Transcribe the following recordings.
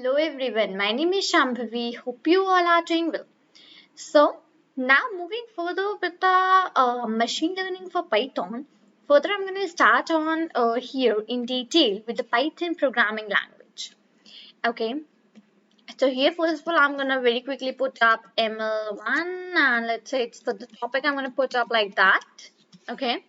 Hello everyone, my name is Shambhavi. Hope you all are doing well. So, now moving further with the machine learning for Python. Further, I'm going to start on here in detail with the Python programming language. Okay, so here first of all, I'm going to very quickly put up ML1 and let's say it's the topic I'm going to put up like that. Okay,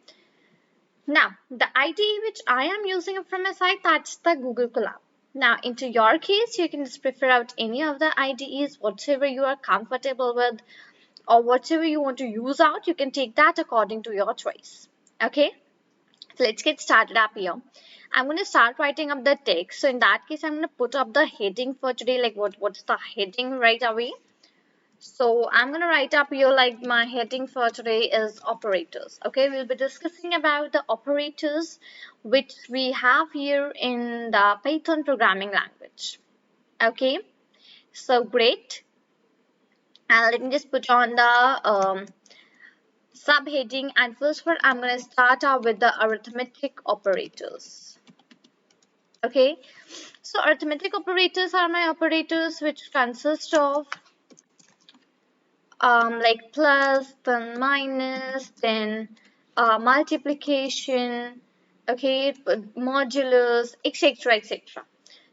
now the IDE which I am using from my site, that's the Google Colab. Now, into your case, you can just prefer out any of the IDEs, whatever you are comfortable with, or whatever you want to use out, you can take that according to your choice. Okay, so let's get started up here. I'm going to start writing up the text. So in that case, I'm going to put up the heading for today, like what's the heading right away. So I'm going to write up here like my heading for today is operators. Okay, we'll be discussing about the operators which we have here in the Python programming language. Okay, so great. And let me just put on the subheading, and first of all I'm going to start out with the arithmetic operators. Okay, so arithmetic operators are my operators which consist of like plus, then minus, then multiplication, okay, modulus, etc., etc.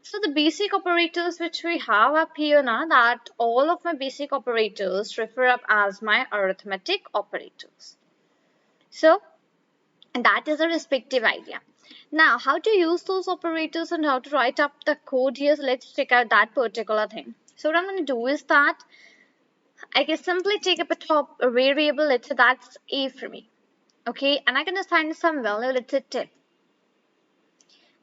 So the basic operators which we have up here now, that all of my basic operators refer up as my arithmetic operators. So that is a respective idea. Now, how to use those operators and how to write up the code here, so let's check out that particular thing. So what I'm going to do is that I can simply take up a top variable, let's say that's a for me. Okay, and I can assign some value, let's say 10.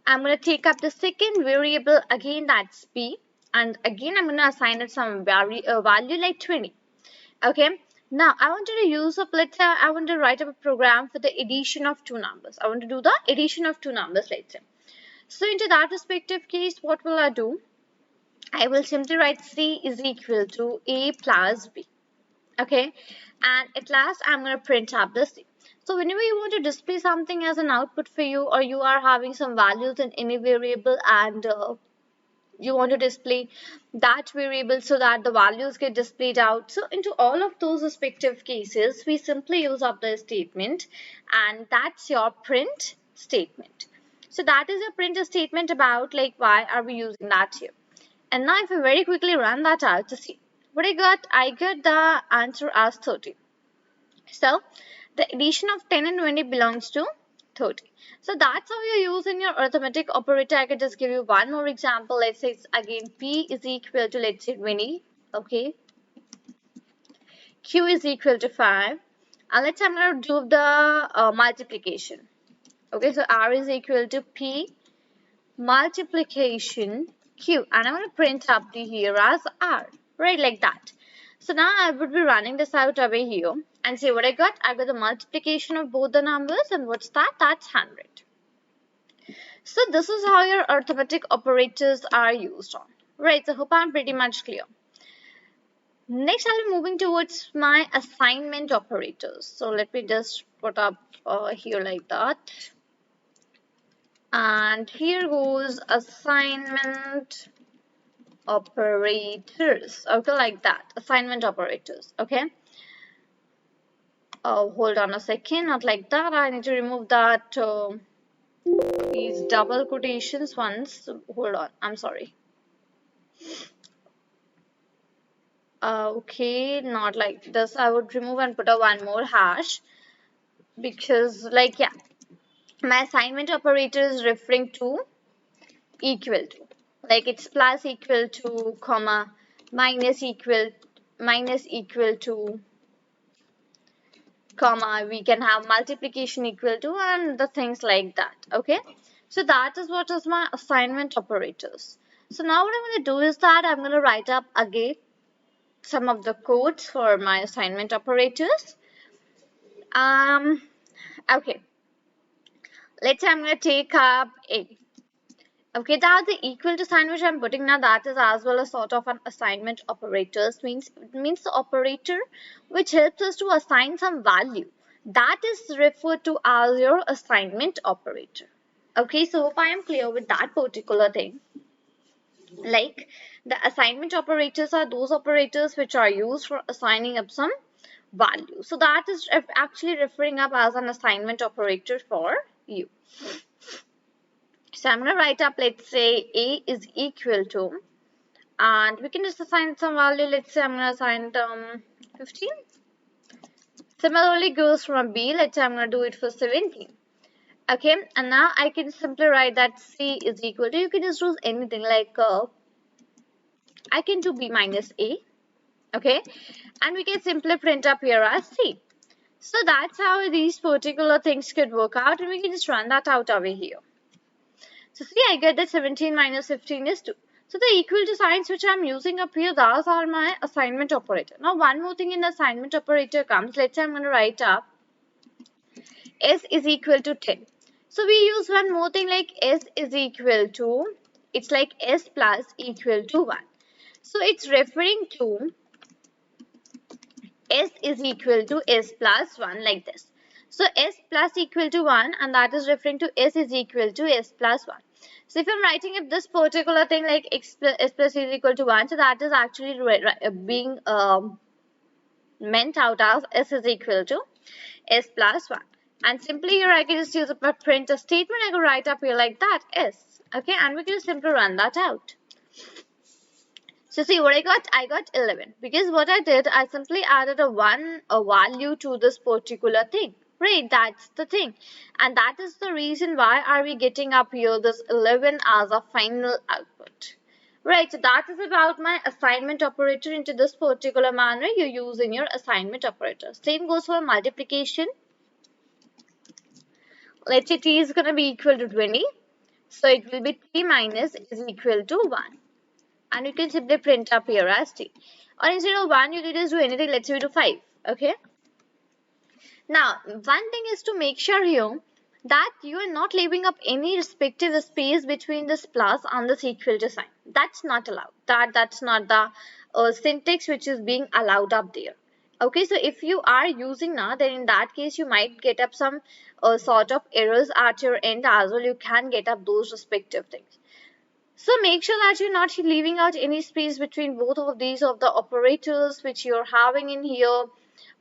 I'm going to take up the second variable, again that's b, and again I'm going to assign it some value like 20. Okay, now I wanted to use up, let's say I want to write up a program for the addition of two numbers. I want to do the addition of two numbers, let's say. So into that respective case, what will I do? I will simply write c is equal to a plus b. Okay, and at last I'm going to print up the c. So whenever you want to display something as an output for you, or you are having some values in any variable and you want to display that variable so that the values get displayed out, so into all of those respective cases we simply use up the statement, and that's your print statement. So that is your print statement about like why are we using that here. And now if I very quickly run that out to see what I got the answer as 30. So the addition of 10 and 20 belongs to 30. So that's how you use in your arithmetic operator. I could just give you one more example. Let's say it's again p is equal to, let's say 20. Okay, q is equal to 5, and let's say I'm going to do the multiplication. Okay, so r is equal to p multiplication q, and I'm going to print up the here as r, right, like that. So now I would be running this out away here and see what I got. I got the multiplication of both the numbers, and what's that? That's 100. So this is how your arithmetic operators are used on, right? So hope I'm pretty much clear. Next, I'll be moving towards my assignment operators. So let me just put up here like that. And here goes assignment operators. Okay, like that. Assignment operators. Okay. Hold on a second. Not like that. I need to remove that. These double quotations once. Hold on. I'm sorry. Okay, not like this. I would remove and put a one more hash because, like, yeah, my assignment operator is referring to equal to, like it's plus equal to, comma, minus equal to, comma, we can have multiplication equal to, and the things like that. Okay, so that is what is my assignment operators. So now what I'm going to do is that I'm going to write up again some of the codes for my assignment operators. Okay, let's say I'm going to take up a. Okay, now the equal to sign which I'm putting now, that is as well a sort of an assignment operators, means the operator which helps us to assign some value. That is referred to as your assignment operator. Okay, so hope I am clear with that particular thing. Like the assignment operators are those operators which are used for assigning up some value. So that is actually referring up as an assignment operator for you. So I'm going to write up, let's say A is equal to, and we can just assign some value. Let's say I'm going to assign 15. Similarly goes from B. Let's say I'm going to do it for 17. Okay, and now I can simply write that C is equal to, you can just use anything like I can do B minus A. Okay, and we can simply print up here as C. So that's how these particular things could work out, and we can just run that out over here. So see, I get that 17 minus 15 is 2. So the equal to signs which I'm using up here, those are my assignment operator. Now one more thing in the assignment operator comes, let's say I'm going to write up S is equal to 10. So we use one more thing like S is equal to, it's like S plus equal to 1. So it's referring to S is equal to S plus 1 like this. So S plus equal to 1, and that is referring to S is equal to S plus 1. So if I'm writing up this particular thing like S plus is equal to 1, so that is actually being meant out as S is equal to S plus 1. And simply here I can just use a print a statement. I can write up here like that S. Okay, and we can just simply run that out. So see what I got 11, because what I did, I simply added a value to this particular thing. Right, that's the thing, and that is the reason why are we getting up here this 11 as a final output. Right, so that is about my assignment operator into this particular manner you use in your assignment operator. Same goes for multiplication. Let's say t is going to be equal to 20, so it will be t minus is equal to 1. And you can simply print up here as t. Or instead of 1, you can just do anything. Let's say we do 5. Okay. Now, one thing is to make sure here that you are not leaving up any respective space between this plus and this equal to sign. That's not allowed. That's not the syntax which is being allowed up there. Okay, so if you are using now, then in that case you might get up some sort of errors at your end as well. You can get up those respective things. So make sure that you're not leaving out any space between both of these of the operators which you're having in here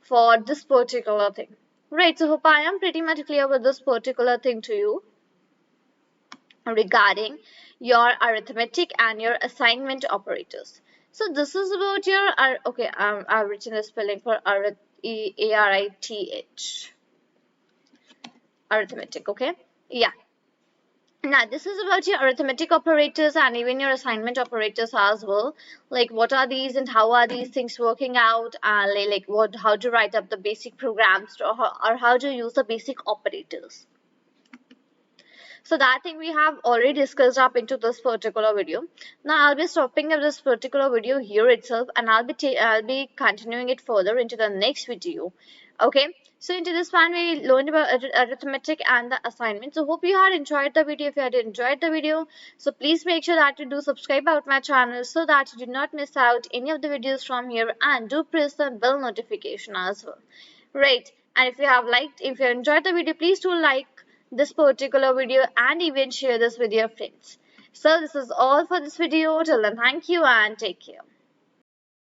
for this particular thing. Right, so hope I am pretty much clear with this particular thing to you regarding your arithmetic and your assignment operators. So this is about your, okay, I've written the spelling for A-R-I-T-H. Arithmetic, okay? Yeah. Now, this is about your arithmetic operators and even your assignment operators as well. Like, what are these and how are these things working out? Like how to write up the basic programs or how to use the basic operators. So that thing we have already discussed up into this particular video. Now I'll be stopping up this particular video here itself, and I'll be continuing it further into the next video. Okay, so into this one we learned about arithmetic and the assignment. So hope you had enjoyed the video. If you had enjoyed the video, so please make sure that you do subscribe out my channel so that you do not miss out any of the videos from here, and do press the bell notification as well. Right, and if you enjoyed the video, please do like this particular video and even share this with your friends. So this is all for this video. Till then, thank you and take care.